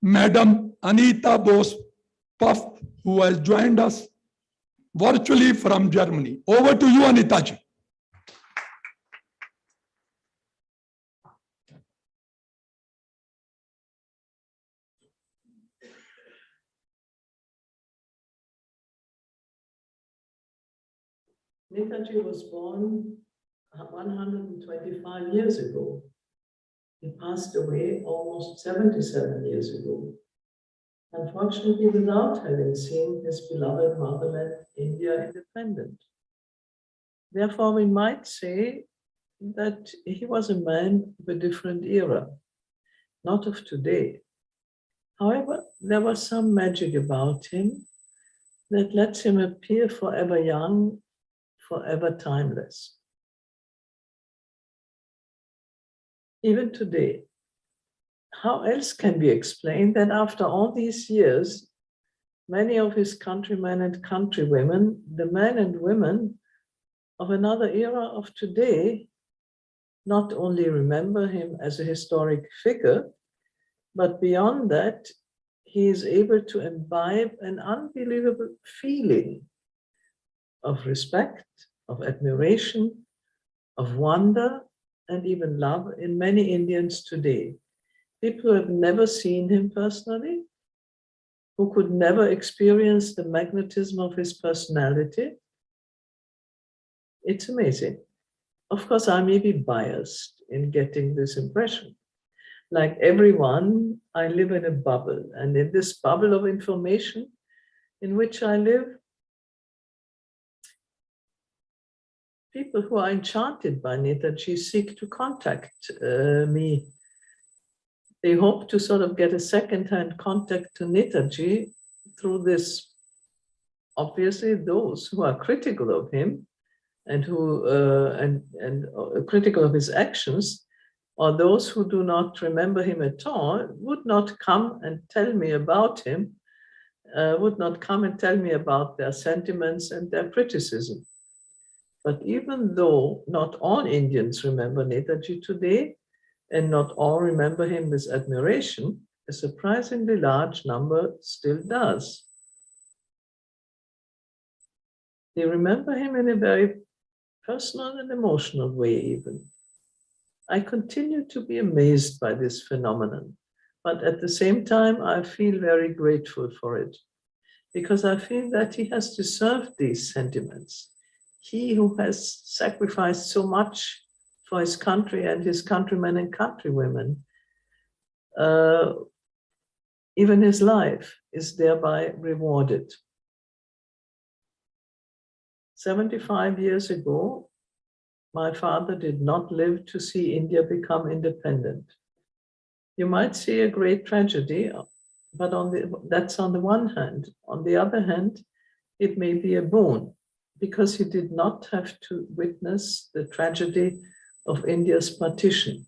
Madam Anita Bose, Puff, who has joined us virtually from Germany. Over to you, Anita ji. Netaji was born 125 years ago. He passed away almost 77 years ago. Unfortunately, without having seen his beloved motherland, India, independent. Therefore, we might say that he was a man of a different era, not of today. However, there was some magic about him that lets him appear forever young, forever timeless. Even today, how else can we explain that after all these years, many of his countrymen and countrywomen, the men and women of another era of today, not only remember him as a historic figure, but beyond that, he is able to imbibe an unbelievable feeling of respect, of admiration, of wonder, and even love in many Indians today. People who have never seen him personally, who could never experience the magnetism of his personality. It's amazing. Of course, I may be biased in getting this impression. Like everyone, I live in a bubble, and in this bubble of information in which I live, people who are enchanted by Netaji seek to contact me. They hope to sort of get a second-hand contact to Netaji through this. Obviously, those who are critical of him and who critical of his actions, or those who do not remember him at all, would not come and tell me about him, would not come and tell me about their sentiments and their criticism. But even though not all Indians remember Netaji today, and not all remember him with admiration, a surprisingly large number still does. They remember him in a very personal and emotional way even. I continue to be amazed by this phenomenon, but at the same time, I feel very grateful for it, because I feel that he has deserved these sentiments. He who has sacrificed so much for his country and his countrymen and countrywomen, even his life is thereby rewarded. 75 years ago, my father did not live to see India become independent. You might see a great tragedy, but that's on the one hand. On the other hand, it may be a boon, because he did not have to witness the tragedy of India's partition.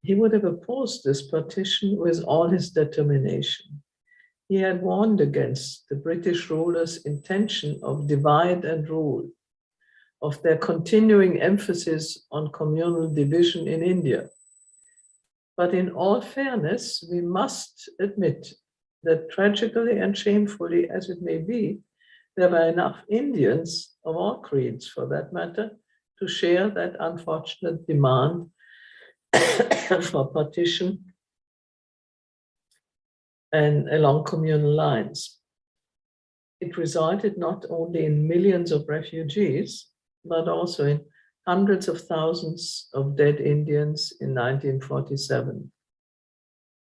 He would have opposed this partition with all his determination. He had warned against the British rulers' intention of divide and rule, of their continuing emphasis on communal division in India. But in all fairness, we must admit that tragically and shamefully as it may be, there were enough Indians, of all creeds for that matter, to share that unfortunate demand for partition and along communal lines. It resulted not only in millions of refugees, but also in hundreds of thousands of dead Indians in 1947.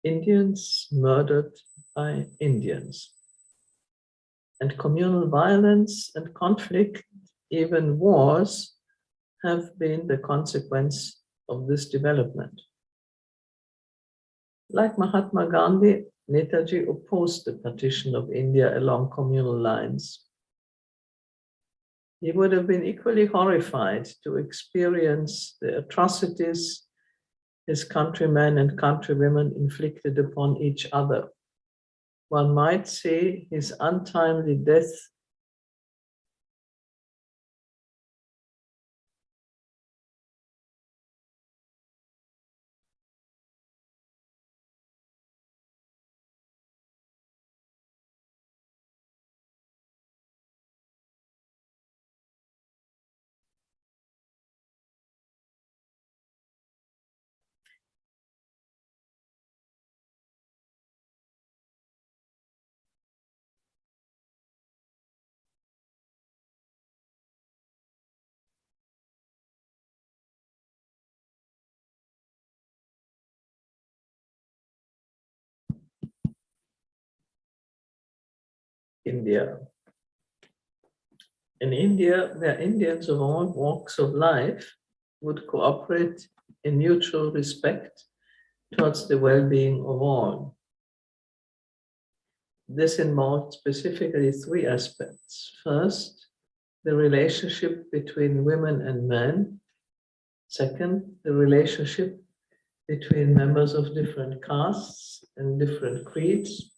Indians murdered by Indians. And communal violence and conflict, even wars, have been the consequence of this development. Like Mahatma Gandhi, Netaji opposed the partition of India along communal lines. He would have been equally horrified to experience the atrocities his countrymen and countrywomen inflicted upon each other. One might say his untimely death India. In India, where Indians of all walks of life would cooperate in mutual respect towards the well-being of all. This involved specifically three aspects. First, the relationship between women and men. Second, the relationship between members of different castes and different creeds.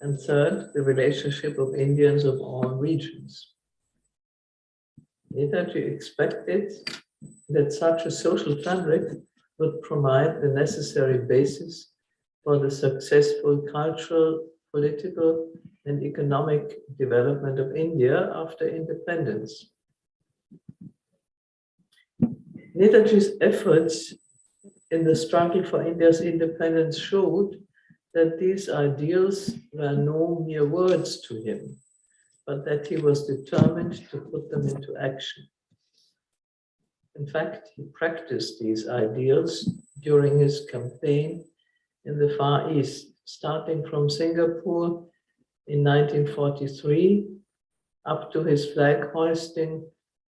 And third, the relationship of Indians of all regions. Netaji expected that such a social fabric would provide the necessary basis for the successful cultural, political, and economic development of India after independence. Netaji's efforts in the struggle for India's independence showed that these ideals were no mere words to him, but that he was determined to put them into action. In fact, he practiced these ideals during his campaign in the Far East, starting from Singapore in 1943 up to his flag hoisting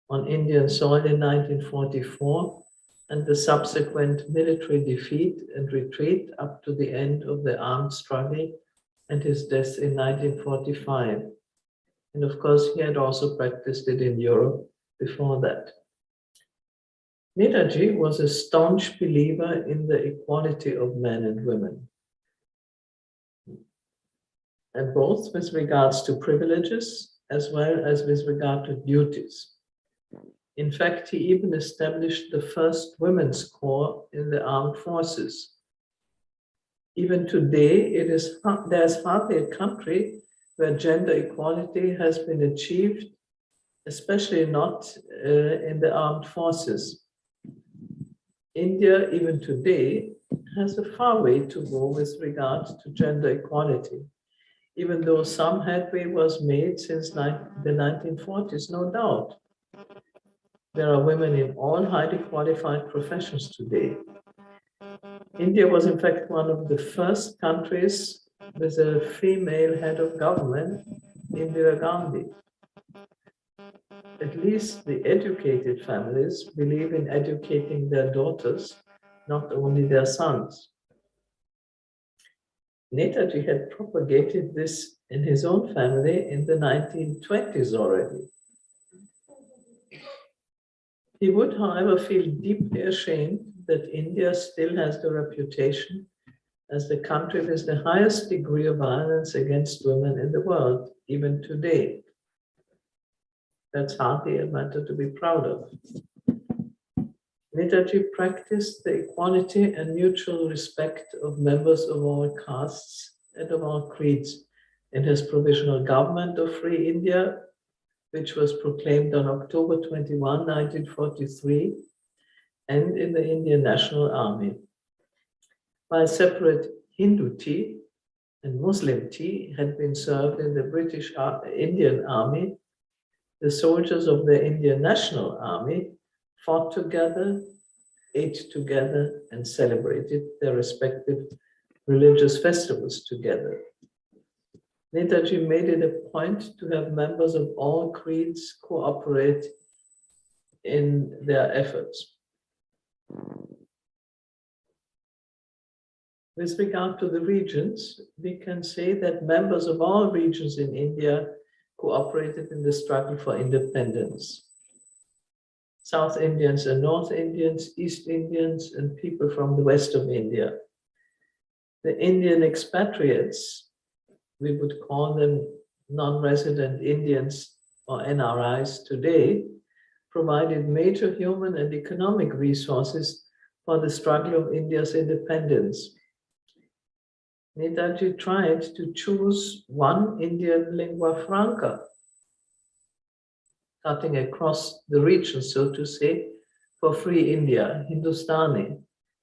on Indian soil in 1944 and the subsequent military defeat and retreat up to the end of the armed struggle and his death in 1945. And of course, he had also practiced it in Europe before that. Netaji was a staunch believer in the equality of men and women, and both with regards to privileges as well as with regard to duties. In fact, he even established the first women's corps in the armed forces. Even today, there's hardly a country where gender equality has been achieved, especially not in the armed forces. India, even today, has a far way to go with regard to gender equality, even though some headway was made since the 1940s, no doubt. There are women in all highly qualified professions today. India was, in fact, one of the first countries with a female head of government, Indira Gandhi. At least the educated families believe in educating their daughters, not only their sons. Netaji had propagated this in his own family in the 1920s already. He would, however, feel deeply ashamed that India still has the reputation as the country with the highest degree of violence against women in the world, even today. That's hardly a matter to be proud of. Netaji practiced the equality and mutual respect of members of all castes and of all creeds in his provisional government of Free India, which was proclaimed on October 21, 1943, and in the Indian National Army. While separate Hindu tea and Muslim tea had been served in the British Indian Army, the soldiers of the Indian National Army fought together, ate together, and celebrated their respective religious festivals together. Netaji made it a point to have members of all creeds cooperate in their efforts. With regard to the regions, we can say that members of all regions in India cooperated in the struggle for independence. South Indians and North Indians, East Indians, and people from the west of India. The Indian expatriates, we would call them non-resident Indians or NRIs today, provided major human and economic resources for the struggle of India's independence. Netaji tried to choose one Indian lingua franca, cutting across the region, so to say, for Free India, Hindustani,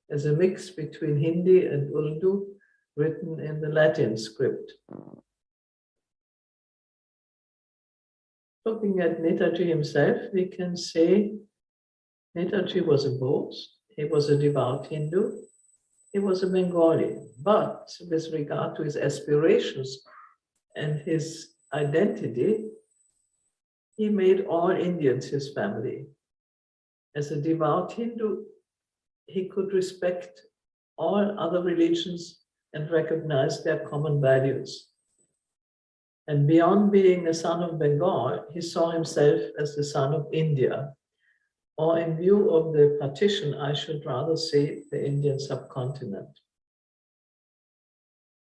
as a mix between Hindi and Urdu, written in the Latin script. Looking at Netaji himself, we can say Netaji was a Bose, he was a devout Hindu, he was a Bengali, but with regard to his aspirations and his identity, he made all Indians his family. As a devout Hindu, he could respect all other religions and recognize their common values. And beyond being a son of Bengal, he saw himself as the son of India, or in view of the partition, I should rather say the Indian subcontinent.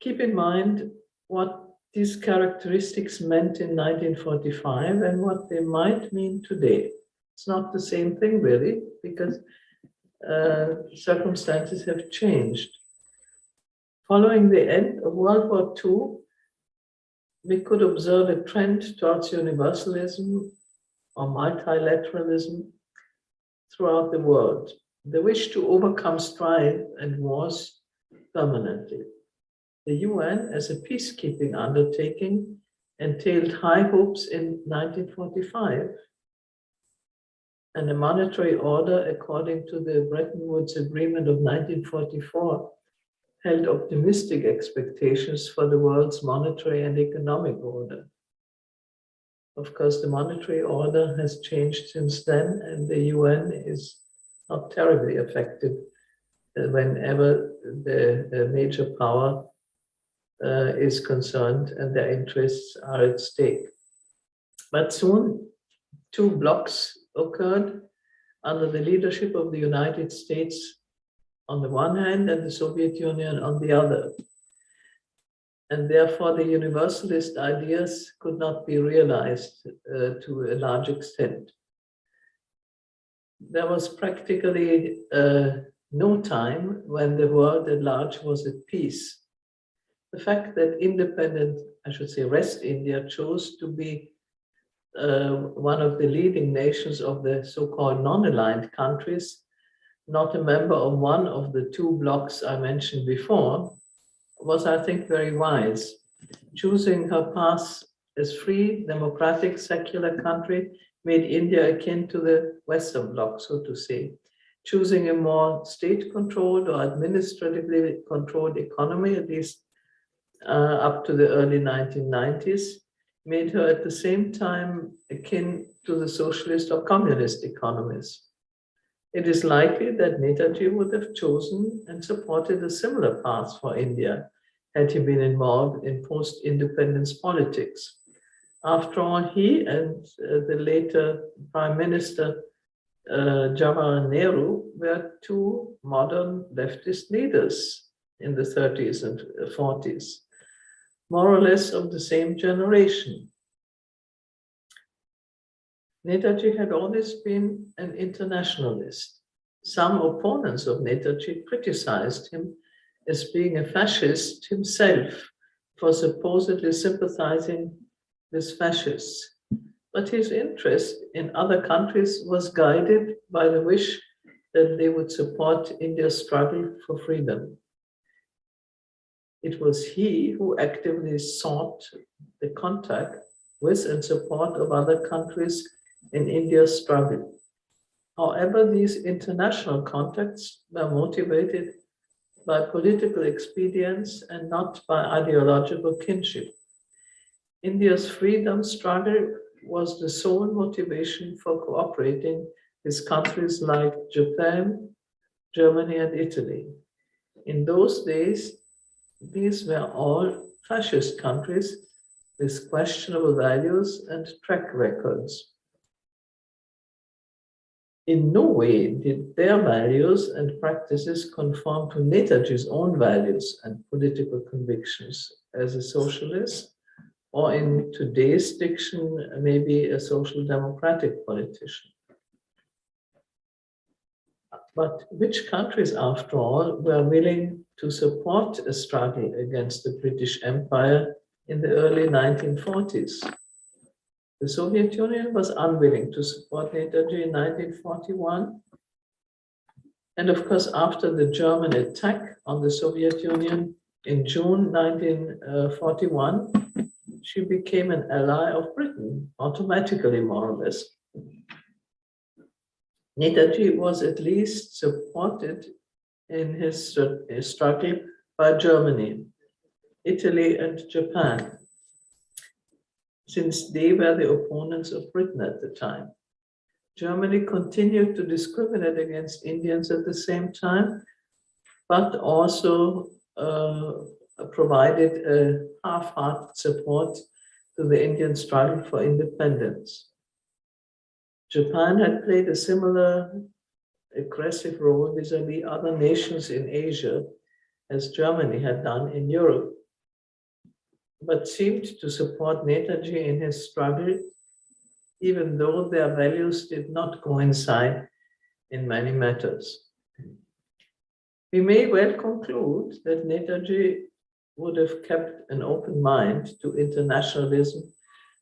Keep in mind what these characteristics meant in 1945 and what they might mean today. It's not the same thing really, because circumstances have changed. Following the end of World War II, we could observe a trend towards universalism or multilateralism throughout the world, the wish to overcome strife and wars permanently. The UN, as a peacekeeping undertaking, entailed high hopes in 1945, and a monetary order, according to the Bretton Woods Agreement of 1944, held optimistic expectations for the world's monetary and economic order. Of course, the monetary order has changed since then, and the UN is not terribly effective whenever the major power is concerned and their interests are at stake. But soon, two blocs occurred under the leadership of the United States on the one hand and the Soviet Union on the other. And therefore the universalist ideas could not be realized to a large extent. There was practically no time when the world at large was at peace. The fact that independent, I should say West India, chose to be one of the leading nations of the so-called non-aligned countries, not a member of one of the two blocs I mentioned before, was, I think, very wise. Choosing her path as free, democratic, secular country made India akin to the Western bloc, so to say. Choosing a more state-controlled or administratively controlled economy, at least up to the early 1990s, made her at the same time akin to the socialist or communist economies. It is likely that Netaji would have chosen and supported a similar path for India had he been involved in post-independence politics. After all, he and the later Prime Minister Jawaharlal Nehru were two modern leftist leaders in the 30s and 40s, more or less of the same generation. Netaji had always been an internationalist. Some opponents of Netaji criticized him as being a fascist himself for supposedly sympathizing with fascists. But his interest in other countries was guided by the wish that they would support India's struggle for freedom. It was he who actively sought the contact with and support of other countries in India's struggle. However, these international contacts were motivated by political expedience and not by ideological kinship. India's freedom struggle was the sole motivation for cooperating with countries like Japan, Germany, and Italy. In those days, these were all fascist countries with questionable values and track records. In no way did their values and practices conform to Netaji's own values and political convictions as a socialist, or in today's diction, maybe a social democratic politician. But which countries, after all, were willing to support a struggle against the British Empire in the early 1940s? The Soviet Union was unwilling to support Netaji in 1941. And of course, after the German attack on the Soviet Union in June 1941, she became an ally of Britain, automatically, more or less. Netaji was at least supported in his struggle by Germany, Italy, and Japan. since they were the opponents of Britain at the time. Germany continued to discriminate against Indians at the same time, but also provided a half-hearted support to the Indian struggle for independence. Japan had played a similar aggressive role vis-à-vis other nations in Asia, as Germany had done in Europe, but seemed to support Netaji in his struggle, even though their values did not coincide in many matters. We may well conclude that Netaji would have kept an open mind to internationalism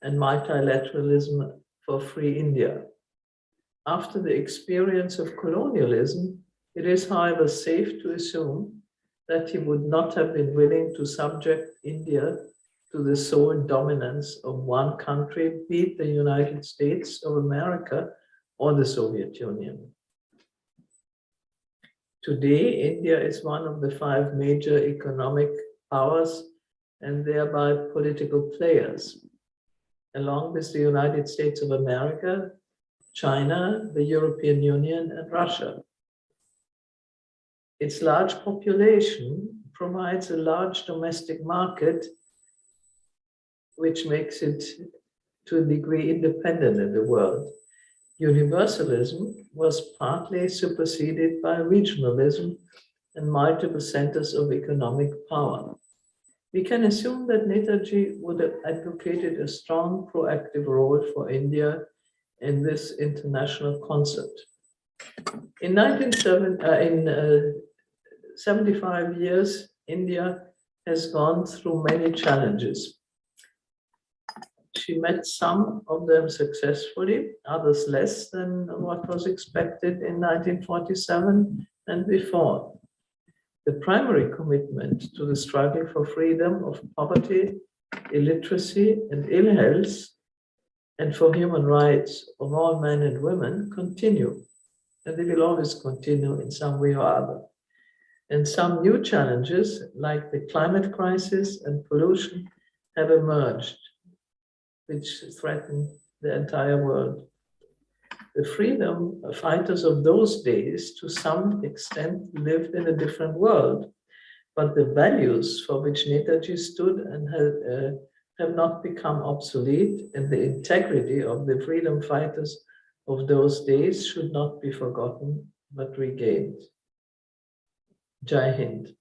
and multilateralism for free India. After the experience of colonialism, it is, however, safe to assume that he would not have been willing to subject India to the sole dominance of one country, be it the United States of America or the Soviet Union. Today, India is one of the 5 major economic powers and thereby political players, along with the United States of America, China, the European Union, and Russia. Its large population provides a large domestic market, which makes it to a degree independent in the world. Universalism was partly superseded by regionalism and multiple centers of economic power. We can assume that Netaji would have advocated a strong proactive role for India in this international concert. In 75 years, India has gone through many challenges. She met some of them successfully, others less than what was expected in 1947 and before. The primary commitment to the struggle for freedom of poverty, illiteracy, and ill health, and for human rights of all men and women continue, and they will always continue in some way or other. And some new challenges, like the climate crisis and pollution, have emerged, which threaten the entire world. The freedom fighters of those days, to some extent, lived in a different world, but the values for which Netaji stood and have not become obsolete, and the integrity of the freedom fighters of those days should not be forgotten, but regained. Jai Hind.